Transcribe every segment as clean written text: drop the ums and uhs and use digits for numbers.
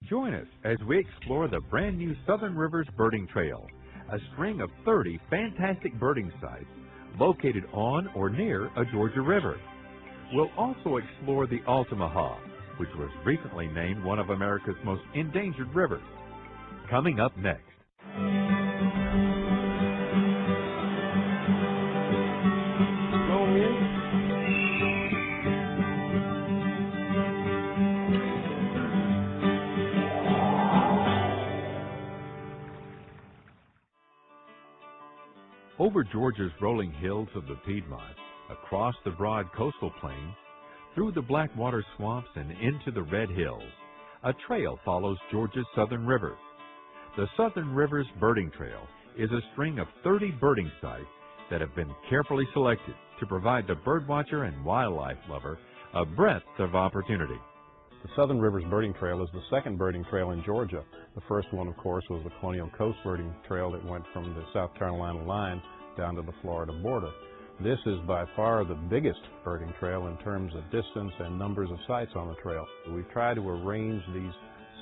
Join us as we explore the brand new Southern Rivers Birding Trail, a string of 30 fantastic birding sites located on or near a Georgia river. We'll also explore the Altamaha, which was recently named one of America's most endangered rivers. Coming up next. Over Georgia's rolling hills of the Piedmont, across the broad coastal plain, through the Blackwater swamps and into the Red Hills, a trail follows Georgia's southern rivers. The Southern Rivers Birding Trail is a string of 30 birding sites that have been carefully selected to provide the birdwatcher and wildlife lover a breadth of opportunity. The Southern Rivers Birding Trail is the second birding trail in Georgia. The first one, of course, was the Colonial Coast Birding Trail that went from the South Carolina line down to the Florida border. This is by far the biggest birding trail in terms of distance and numbers of sites on the trail. We've tried to arrange these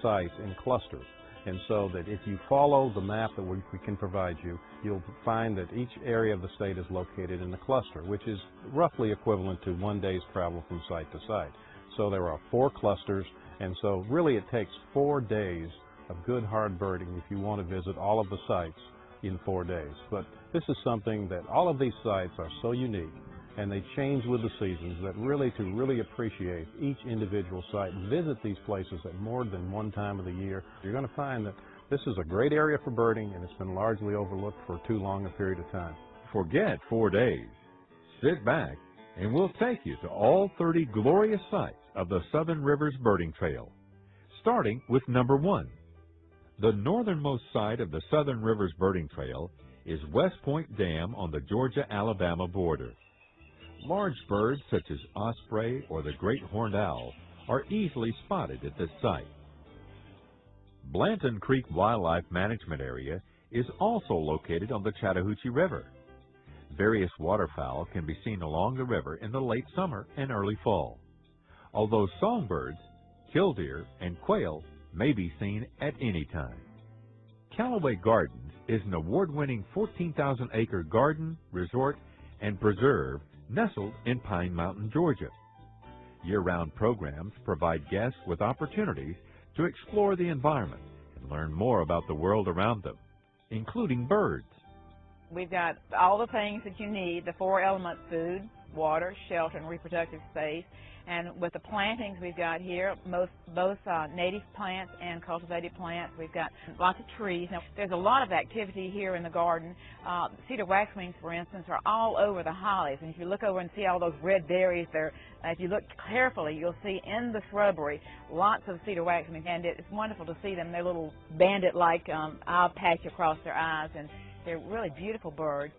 sites in clusters, and so that if you follow the map that we can provide you, you'll find that each area of the state is located in a cluster, which is roughly equivalent to 1 day's travel from site to site. So there are 4 clusters, and so really it takes 4 days of good hard birding if you want to visit all of the sites in 4 days. But this is something that all of these sites are so unique, and they change with the seasons, that really to really appreciate each individual site and visit these places at more than one time of the year, you're going to find that this is a great area for birding, and it's been largely overlooked for too long a period of time. Forget 4 days. Sit back, and we'll take you to all 30 glorious sites of the Southern Rivers Birding Trail, starting with number 1. The northernmost site of the Southern Rivers Birding Trail is West Point Dam on the Georgia-Alabama border. Large birds such as osprey or the great horned owl are easily spotted at this site. Blanton Creek Wildlife Management Area is also located on the Chattahoochee River. Various waterfowl can be seen along the river in the late summer and early fall, although songbirds, killdeer, and quail may be seen at any time. Callaway Gardens is an award-winning 14,000-acre garden, resort, and preserve nestled in Pine Mountain, Georgia. Year-round programs provide guests with opportunities to explore the environment and learn more about the world around them, including birds. We've got all the things that you need, the 4 elements: food, water, shelter, and reproductive space. And with the plantings we've got here, both native plants and cultivated plants. We've got lots of trees. Now, there's a lot of activity here in the garden. Cedar waxwings, for instance, are all over the hollies. And if you look over and see all those red berries there, if you look carefully, you'll see in the shrubbery lots of cedar waxwings. And it's wonderful to see them. They're little bandit-like eye patch across their eyes, and they're really beautiful birds.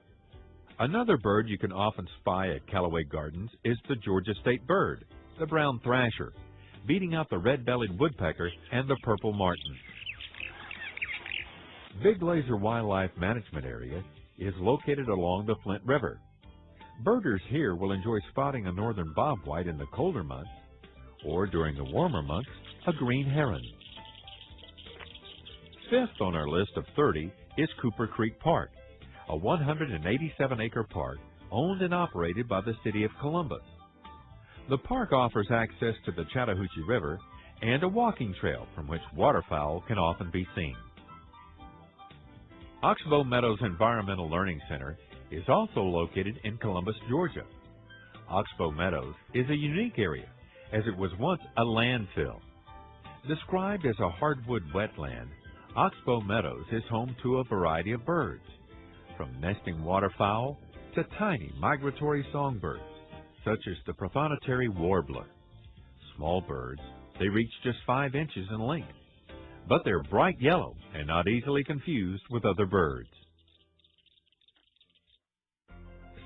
Another bird you can often spy at Callaway Gardens is the Georgia state bird, the brown thrasher, beating out the red-bellied woodpecker and the purple martin. Big Laser Wildlife Management Area is located along the Flint River. Birders here will enjoy spotting a northern bobwhite in the colder months, or during the warmer months, a green heron. Fifth on our list of 30 is Cooper Creek Park, a 187-acre park owned and operated by the City of Columbus. The park offers access to the Chattahoochee River and a walking trail from which waterfowl can often be seen. Oxbow Meadows Environmental Learning Center is also located in Columbus, Georgia. Oxbow Meadows is a unique area, as it was once a landfill. Described as a hardwood wetland, Oxbow Meadows is home to a variety of birds, from nesting waterfowl to tiny migratory songbirds, such as the prothonotary warbler. Small birds, they reach just 5 inches in length, but they're bright yellow and not easily confused with other birds.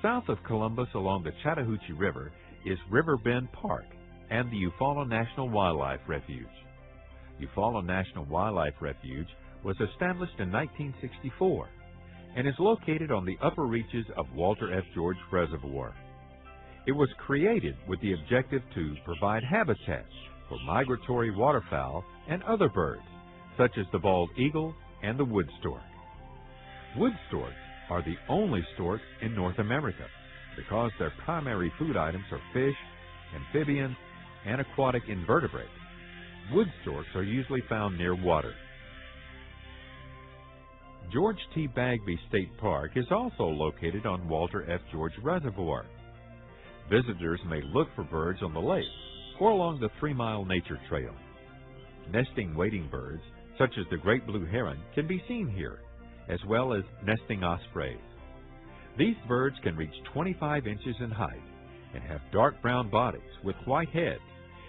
South of Columbus along the Chattahoochee River is River Bend Park and the Eufaula National Wildlife Refuge. Eufaula National Wildlife Refuge was established in 1964 and is located on the upper reaches of Walter F. George Reservoir. It was created with the objective to provide habitat for migratory waterfowl and other birds such as the bald eagle and the wood stork. Wood storks are the only storks in North America because their primary food items are fish, amphibians, and aquatic invertebrates. Wood storks are usually found near water. George T. Bagby State Park is also located on Walter F. George Reservoir. Visitors may look for birds on the lake or along the 3-mile nature trail. Nesting wading birds, such as the great blue heron, can be seen here, as well as nesting ospreys. These birds can reach 25 inches in height and have dark brown bodies with white heads,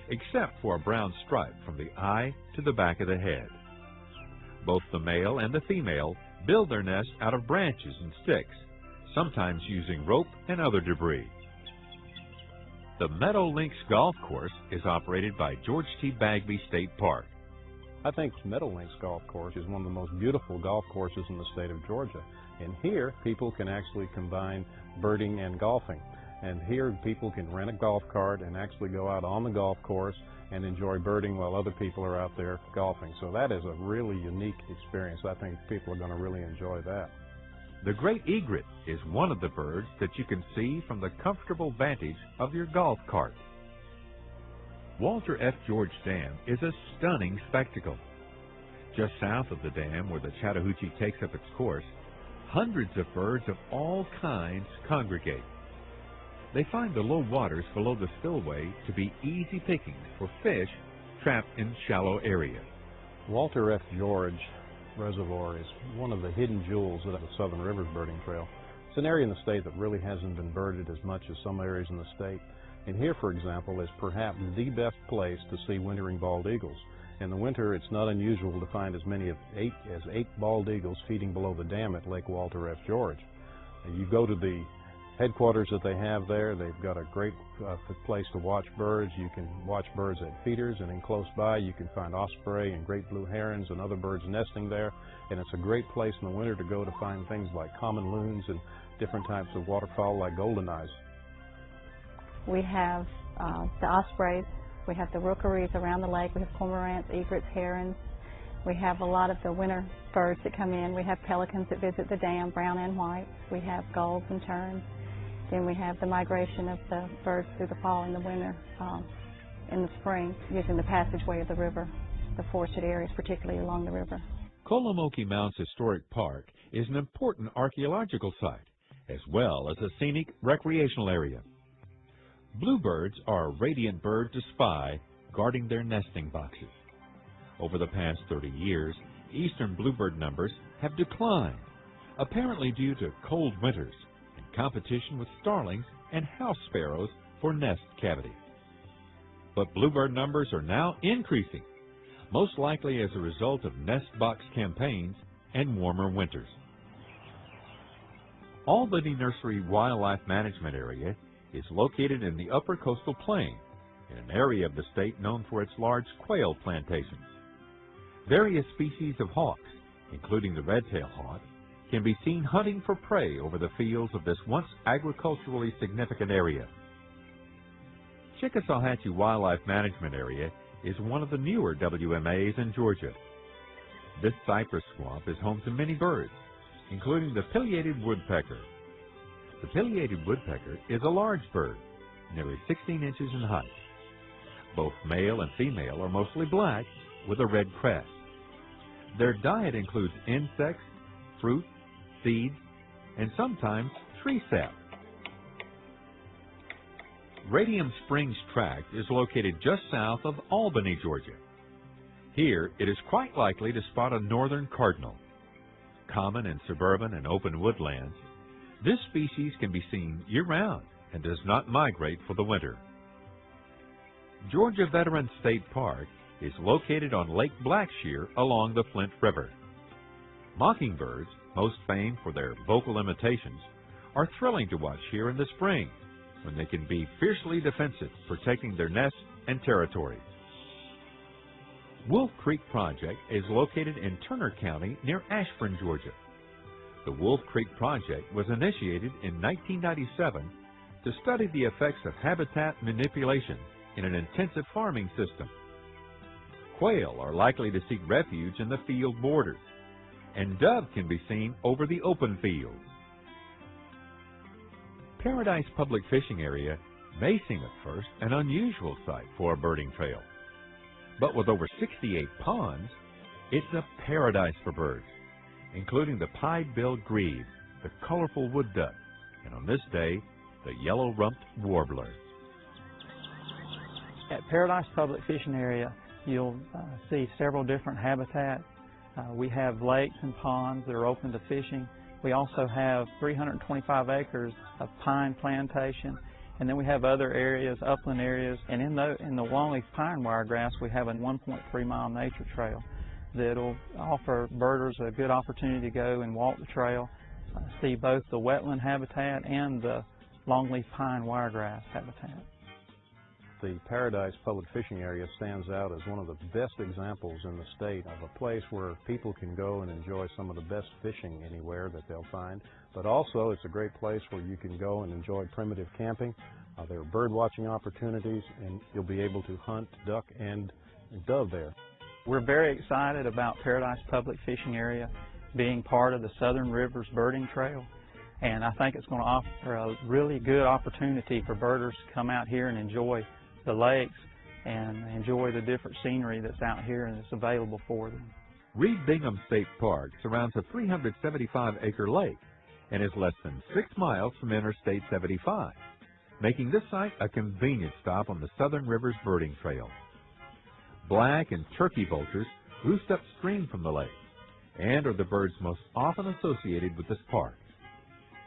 except for a brown stripe from the eye to the back of the head. Both the male and the female build their nest out of branches and sticks, sometimes using rope and other debris. The Meadow Links Golf Course is operated by George T. Bagby State Park. I think Meadow Links Golf Course is one of the most beautiful golf courses in the state of Georgia. And here, people can actually combine birding and golfing. And here, people can rent a golf cart and actually go out on the golf course and enjoy birding while other people are out there golfing. So that is a really unique experience. I think people are going to really enjoy that. The great egret is one of the birds that you can see from the comfortable vantage of your golf cart. Walter F. George Dam is a stunning spectacle. Just south of the dam, where the Chattahoochee takes up its course, hundreds of birds of all kinds congregate. They find the low waters below the spillway to be easy pickings for fish trapped in shallow areas. Walter F. George Reservoir is one of the hidden jewels of the Southern Rivers Birding Trail. It's an area in the state that really hasn't been birded as much as some areas in the state. And here, for example, is perhaps the best place to see wintering bald eagles. In the winter, it's not unusual to find as many as eight bald eagles feeding below the dam at Lake Walter F. George. And you go to the headquarters that they have there. They've got a great place to watch birds. You can watch birds at feeders, and in close by you can find osprey and great blue herons and other birds nesting there. And it's a great place in the winter to go to find things like common loons and different types of waterfowl like golden eyes. We have the ospreys, we have the rookeries around the lake, we have cormorants, egrets, herons. We have a lot of the winter birds that come in. We have pelicans that visit the dam, brown and white. We have gulls and terns. Then we have the migration of the birds through the fall and the winter, in the spring, using the passageway of the river, the forested areas, particularly along the river. Kolomoki Mounds Historic Park is an important archaeological site, as well as a scenic recreational area. Bluebirds are a radiant bird to spy, guarding their nesting boxes. Over the past 30 years, eastern bluebird numbers have declined, apparently due to cold winters and competition with starlings and house sparrows for nest cavity. But bluebird numbers are now increasing, most likely as a result of nest box campaigns and warmer winters. Albany Nursery Wildlife Management Area is located in the upper coastal plain, in an area of the state known for its large quail plantations. Various species of hawks, including the red-tailed hawk, can be seen hunting for prey over the fields of this once agriculturally significant area. Chickasawhatchee Wildlife Management Area is one of the newer WMAs in Georgia. This cypress swamp is home to many birds, including the pileated woodpecker. The pileated woodpecker is a large bird, nearly 16 inches in height. Both male and female are mostly black with a red crest. Their diet includes insects, fruit, seeds, and sometimes tree sap. Radium Springs Tract is located just south of Albany, Georgia. Here, it is quite likely to spot a northern cardinal. Common in suburban and open woodlands, this species can be seen year-round and does not migrate for the winter. Georgia Veterans State Park is located on Lake Blackshear along the Flint River. Mockingbirds, most famed for their vocal imitations, are thrilling to watch here in the spring, when they can be fiercely defensive, protecting their nests and territories. Wolf Creek Project is located in Turner County near Ashburn, Georgia. The Wolf Creek Project was initiated in 1997 to study the effects of habitat manipulation in an intensive farming system. quail are likely to seek refuge in the field borders, and dove can be seen over the open fields. Paradise Public Fishing Area may seem at first an unusual sight for a birding trail, but with over 68 ponds, it's a paradise for birds, including the pied-billed grebe, the colorful wood duck, and on this day, the yellow-rumped warbler. At Paradise Public Fishing Area, you'll see several different habitats. We have lakes and ponds that are open to fishing. We also have 325 acres of pine plantation, and then we have other areas, upland areas, and in the longleaf pine wiregrass, we have a 1.3-mile nature trail that'll offer birders a good opportunity to go and walk the trail, see both the wetland habitat and the longleaf pine wiregrass habitat. The Paradise Public Fishing Area stands out as one of the best examples in the state of a place where people can go and enjoy some of the best fishing anywhere that they'll find, but also it's a great place where you can go and enjoy primitive camping. There are bird watching opportunities, and you'll be able to hunt duck and dove there. We're very excited about Paradise Public Fishing Area being part of the Southern Rivers Birding Trail, and I think it's going to offer a really good opportunity for birders to come out here and enjoy the lakes and enjoy the different scenery that's out here and that's available for them. Reed Bingham State Park surrounds a 375-acre lake and is less than 6 miles from Interstate 75, making this site a convenient stop on the Southern Rivers Birding Trail. Black and turkey vultures roost upstream from the lake and are the birds most often associated with this park.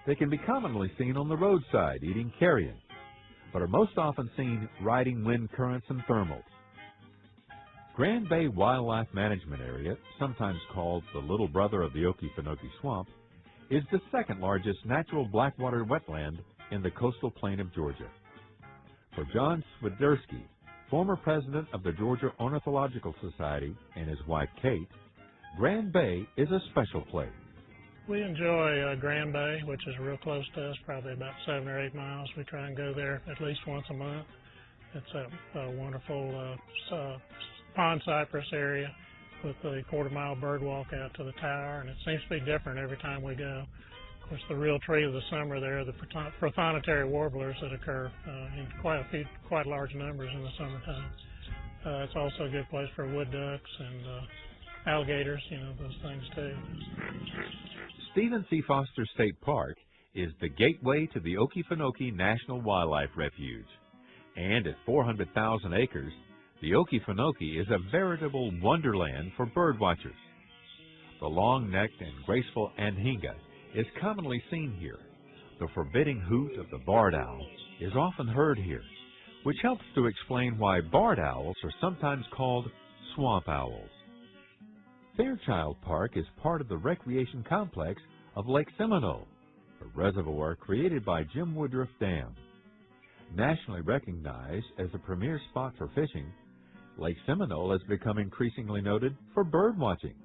They can be commonly seen on the roadside eating carrion, but are most often seen riding wind currents and thermals. Grand Bay Wildlife Management Area, sometimes called the little brother of the Okefenokee Swamp, is the second largest natural blackwater wetland in the coastal plain of Georgia. For John Swiderski, former president of the Georgia Ornithological Society, and his wife Kate, Grand Bay is a special place. We enjoy Grand Bay, which is real close to us, probably about 7 or 8 miles. We try and go there at least once a month. It's a wonderful pond cypress area with a quarter-mile bird walk out to the tower, and it seems to be different every time we go. Of course, the real treat of the summer there are the prothonotary warblers that occur in quite large numbers in the summertime. It's also a good place for wood ducks and alligators, those things too. Stephen C. Foster State Park is the gateway to the Okefenokee National Wildlife Refuge. And at 400,000 acres, the Okefenokee is a veritable wonderland for bird watchers. The long-necked and graceful anhinga is commonly seen here. The forbidding hoot of the barred owl is often heard here, which helps to explain why barred owls are sometimes called swamp owls. Fairchild Park is part of the recreation complex of Lake Seminole, a reservoir created by Jim Woodruff Dam. Nationally recognized as a premier spot for fishing, Lake Seminole has become increasingly noted for bird watching.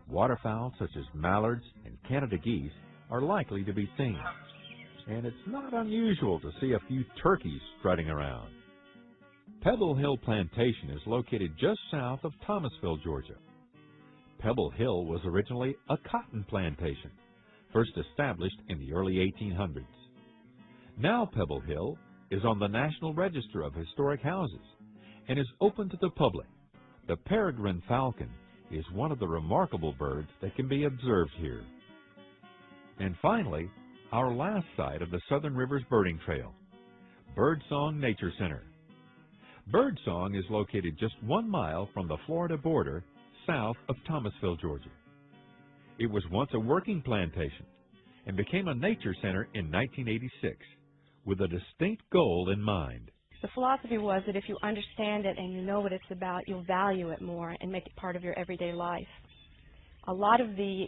Waterfowl such as mallards and Canada geese are likely to be seen, and it's not unusual to see a few turkeys strutting around. Pebble Hill Plantation is located just south of Thomasville, Georgia. Pebble Hill was originally a cotton plantation, first established in the early 1800s. Now Pebble Hill is on the National Register of Historic Houses and is open to the public. The peregrine falcon is one of the remarkable birds that can be observed here. And finally, our last site of the Southern Rivers Birding Trail, Birdsong Nature Center. Birdsong is located just 1 mile from the Florida border south of Thomasville, Georgia. It was once a working plantation and became a nature center in 1986 with a distinct goal in mind. The philosophy was that if you understand it and you know what it's about, you'll value it more and make it part of your everyday life. A lot of the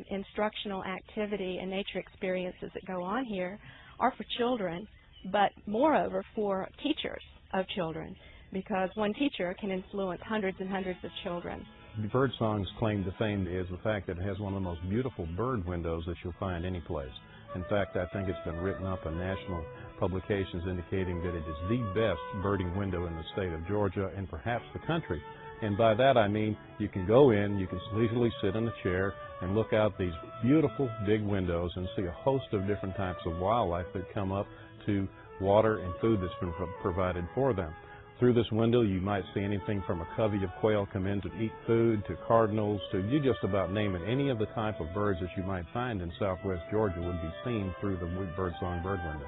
instructional activity and nature experiences that go on here are for children, but moreover for teachers of children, because one teacher can influence hundreds and hundreds of children. Birdsong's claim to fame is the fact that it has one of the most beautiful bird windows that you'll find any place. In fact, I think it's been written up in national publications indicating that it is the best birding window in the state of Georgia and perhaps the country. And by that I mean you can go in, you can leisurely sit in a chair and look out these beautiful big windows and see a host of different types of wildlife that come up to water and food that's been provided for them. Through this window you might see anything from a covey of quail come in to eat food, to cardinals, to you just about name it. Any of the type of birds that you might find in southwest Georgia would be seen through the birdsong bird window.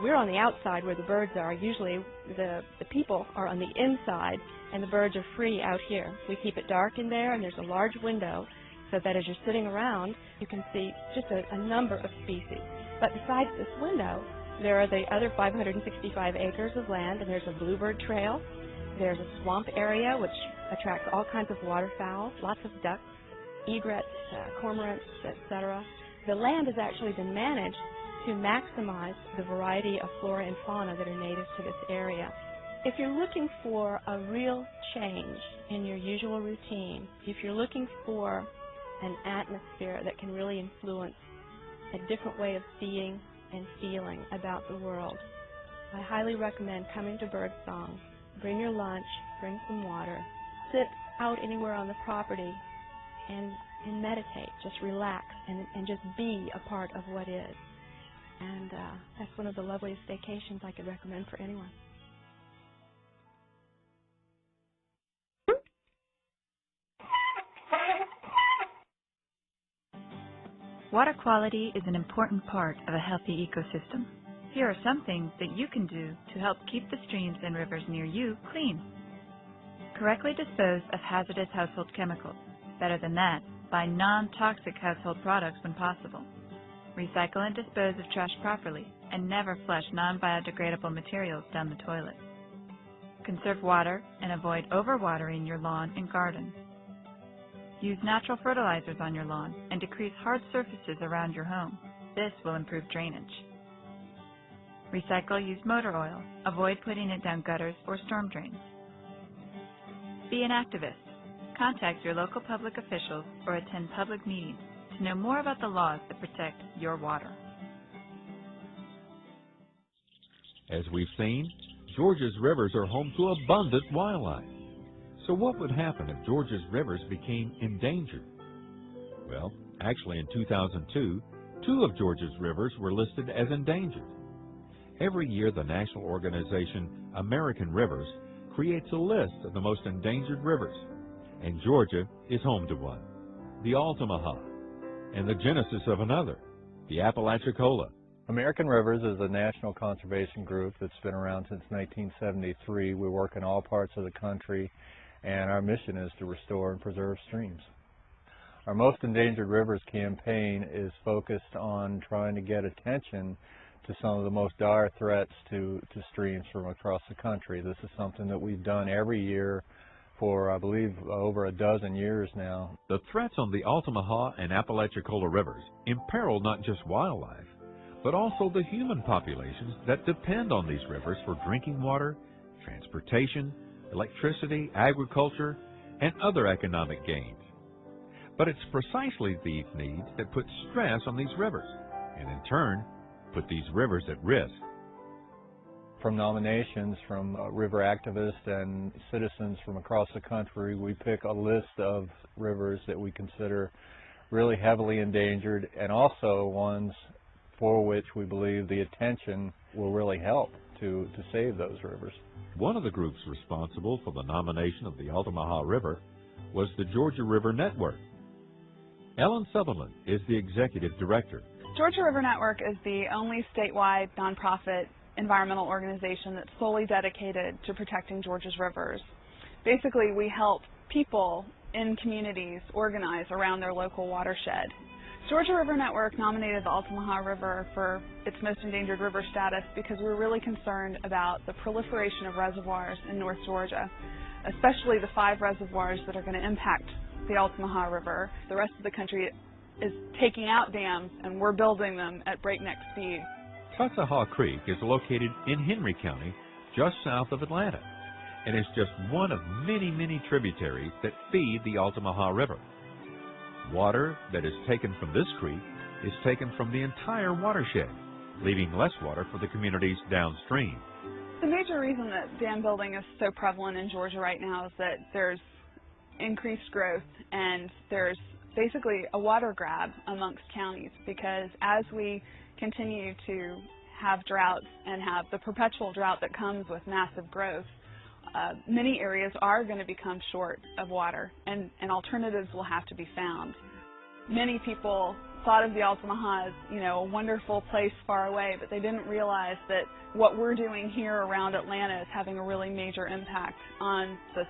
We're on the outside where the birds are. Usually the people are on the inside and the birds are free out here. We keep it dark in there and there's a large window so that as you're sitting around you can see just a number of species. But besides this window, there are the other 565 acres of land, and there's a bluebird trail. There's a swamp area which attracts all kinds of waterfowl, lots of ducks, egrets, cormorants, etc. The land has actually been managed to maximize the variety of flora and fauna that are native to this area. If you're looking for a real change in your usual routine, if you're looking for an atmosphere that can really influence a different way of seeing and feeling about the world, I highly recommend coming to Birdsong. Bring your lunch, bring some water, sit out anywhere on the property and meditate, just relax and just be a part of what is. And that's one of the loveliest vacations I could recommend for anyone. Water quality is an important part of a healthy ecosystem. Here are some things that you can do to help keep the streams and rivers near you clean. Correctly dispose of hazardous household chemicals. Better than that, buy non-toxic household products when possible. Recycle and dispose of trash properly, and never flush non-biodegradable materials down the toilet. Conserve water and avoid overwatering your lawn and garden. Use natural fertilizers on your lawn and decrease hard surfaces around your home. This will improve drainage. Recycle used motor oil. Avoid putting it down gutters or storm drains. Be an activist. Contact your local public officials or attend public meetings to know more about the laws that protect your water. As we've seen, Georgia's rivers are home to abundant wildlife. So what would happen if Georgia's rivers became endangered? Well, actually in 2002, 2 of Georgia's rivers were listed as endangered. Every year the national organization American Rivers creates a list of the most endangered rivers, and Georgia is home to one, the Altamaha, and the genesis of another, the Apalachicola. American Rivers is a national conservation group that's been around since 1973. We work in all parts of the country, and our mission is to restore and preserve streams. Our Most Endangered Rivers campaign is focused on trying to get attention to some of the most dire threats to streams from across the country. This is something that we've done every year for, I believe, over a dozen years now. The threats on the Altamaha and Apalachicola rivers imperil not just wildlife, but also the human populations that depend on these rivers for drinking water, transportation, electricity, agriculture, and other economic gains. But it's precisely these needs that put stress on these rivers, and in turn, put these rivers at risk. From nominations from river activists and citizens from across the country, we pick a list of rivers that we consider really heavily endangered, and also ones for which we believe the attention will really help to save those rivers. One of the groups responsible for the nomination of the Altamaha River was the Georgia River Network. Ellen Sutherland is the executive director. Georgia River Network is the only statewide nonprofit environmental organization that's solely dedicated to protecting Georgia's rivers. Basically, we help people in communities organize around their local watershed. Georgia River Network nominated the Altamaha River for its most endangered river status because we're really concerned about the proliferation of reservoirs in North Georgia, especially the 5 reservoirs that are going to impact the Altamaha River. The rest of the country is taking out dams, and we're building them at breakneck speed. Cuxahaw Creek is located in Henry County, just south of Atlanta, and is just one of many, many tributaries that feed the Altamaha River. Water that is taken from this creek is taken from the entire watershed, leaving less water for the communities downstream. The major reason that dam building is so prevalent in Georgia right now is that there's increased growth, and there's basically a water grab amongst counties, because as we continue to have droughts and have the perpetual drought that comes with massive growth, many areas are going to become short of water, and alternatives will have to be found. Many people thought of the Altamaha as, a wonderful place far away, but they didn't realize that what we're doing here around Atlanta is having a really major impact on the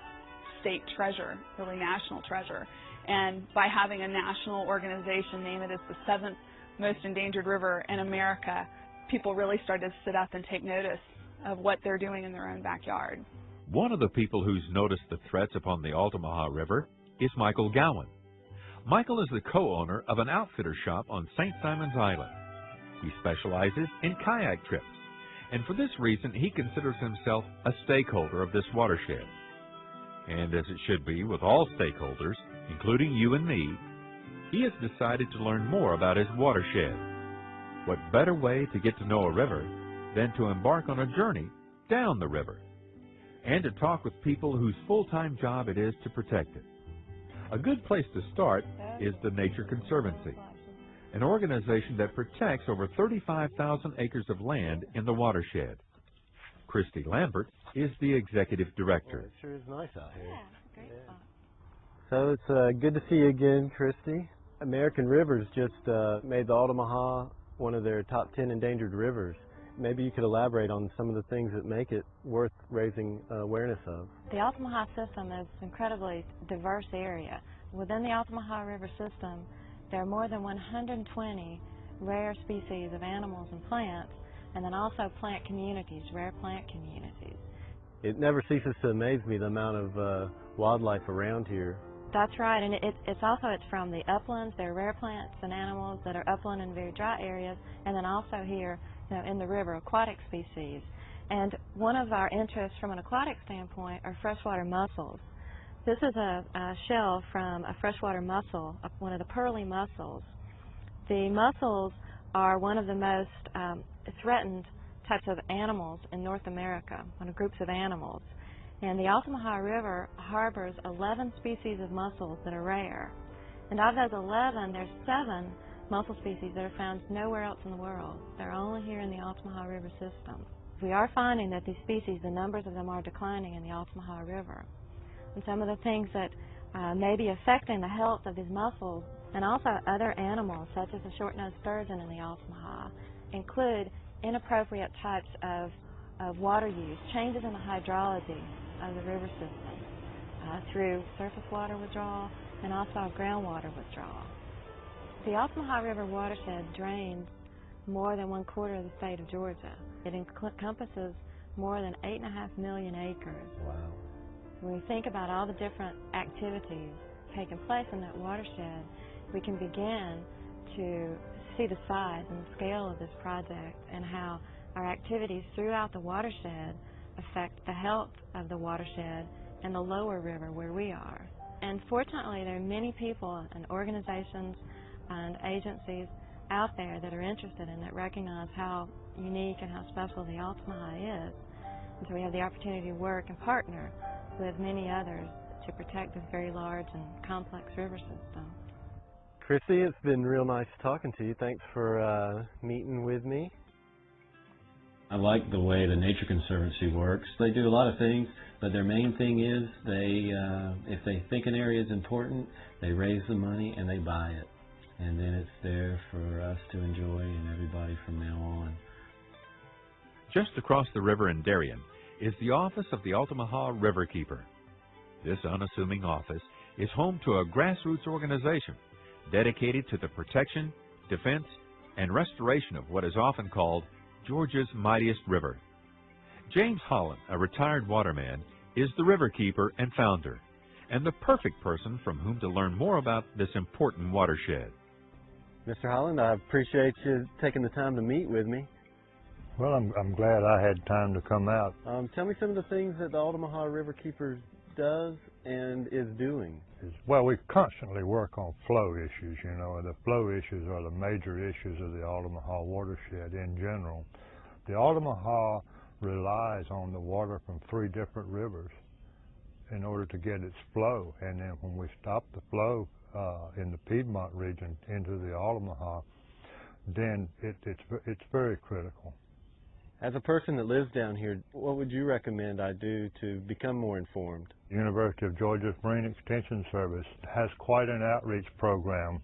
state treasure, really national treasure. And by having a national organization name it as the 7th most endangered river in America, people really started to sit up and take notice of what they're doing in their own backyard. One of the people who's noticed the threats upon the Altamaha River is Michael Gowan. Michael is the co-owner of an outfitter shop on St. Simon's Island. He specializes in kayak trips, and for this reason he considers himself a stakeholder of this watershed. And as it should be with all stakeholders, including you and me, he has decided to learn more about his watershed. What better way to get to know a river than to embark on a journey down the river, and to talk with people whose full-time job it is to protect it. A good place to start is the Nature Conservancy, an organization that protects over 35,000 acres of land in the watershed. Christy Lambert is the executive director. It sure is nice out here. Yeah, great spot. So it's good to see you again, Christy. American Rivers just made the Altamaha one of their top 10 endangered rivers. Maybe you could elaborate on some of the things that make it worth raising awareness of. The Altamaha system is an incredibly diverse area. Within the Altamaha River system, there are more than 120 rare species of animals and plants, and then also plant communities, rare plant communities. It never ceases to amaze me the amount of wildlife around here. That's right, and it's from the uplands. There are rare plants and animals that are upland in very dry areas, and then also here, in the river, aquatic species. And one of our interests from an aquatic standpoint are freshwater mussels. This is a shell from a freshwater mussel, one of the pearly mussels. The mussels are one of the most threatened types of animals in North America, one of groups of animals. And the Altamaha River harbors 11 species of mussels that are rare. And of those 11, there's 7 mussel species that are found nowhere else in the world. They're only here in the Altamaha River system. We are finding that these species, the numbers of them are declining in the Altamaha River. And some of the things that may be affecting the health of these mussels and also other animals, such as the short-nosed sturgeon in the Altamaha, include inappropriate types of water use, changes in the hydrology of the river system through surface water withdrawal and also groundwater withdrawal. The Altamaha River watershed drains more than 1/4 of the state of Georgia. It encompasses more than 8.5 million acres. Wow. When we think about all the different activities taking place in that watershed, we can begin to see the size and scale of this project and how our activities throughout the watershed affect the health of the watershed and the lower river where we are. And fortunately, there are many people and organizations and agencies out there that are interested in it, recognize how unique and how special the Altamaha is. And so we have the opportunity to work and partner with many others to protect this very large and complex river system. Christy, it's been real nice talking to you. Thanks for meeting with me. I like the way the Nature Conservancy works. They do a lot of things, but their main thing is if they think an area is important, they raise the money and they buy it. And then it's there for us to enjoy and everybody from now on. Just across the river in Darien is the office of the Altamaha Riverkeeper. This unassuming office is home to a grassroots organization dedicated to the protection, defense, and restoration of what is often called Georgia's mightiest river. James Holland, a retired waterman, is the riverkeeper and founder, and the perfect person from whom to learn more about this important watershed. Mr. Holland, I appreciate you taking the time to meet with me. Well, I'm glad I had time to come out. Tell me some of the things that the Altamaha Riverkeeper does and is doing. Well, we constantly work on flow issues, and the flow issues are the major issues of the Altamaha watershed in general. The Altamaha relies on the water from 3 different rivers, in order to get its flow. And then when we stop the flow in the Piedmont region into the Altamaha, then it's very critical. As a person that lives down here, what would you recommend I do to become more informed? University of Georgia's Marine Extension Service has quite an outreach program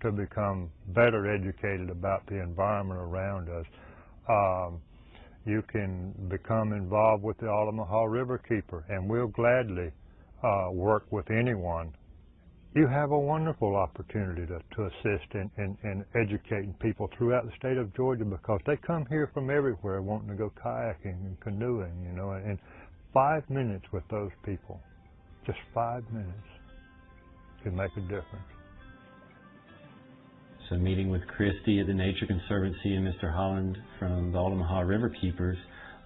to become better educated about the environment around us. You can become involved with the Altamaha River Keeper, and we'll gladly work with anyone. You have a wonderful opportunity to assist in educating people throughout the state of Georgia, because they come here from everywhere wanting to go kayaking and canoeing, you know, and 5 minutes with those people, just 5 minutes, can make a difference. So meeting with Christy at the Nature Conservancy and Mr. Holland from the Altamaha River Keepers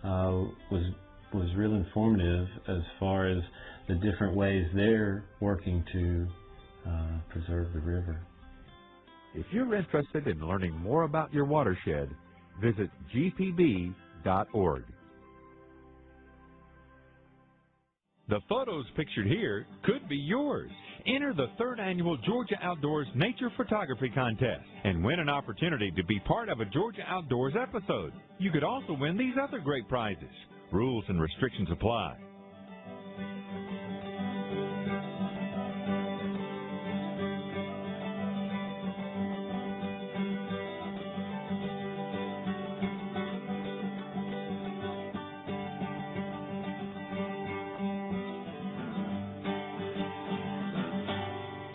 was real informative as far as the different ways they're working to preserve the river. If you're interested in learning more about your watershed, visit gpb.org. The photos pictured here could be yours. Enter the 3rd Annual Georgia Outdoors Nature Photography Contest and win an opportunity to be part of a Georgia Outdoors episode. You could also win these other great prizes. Rules and restrictions apply.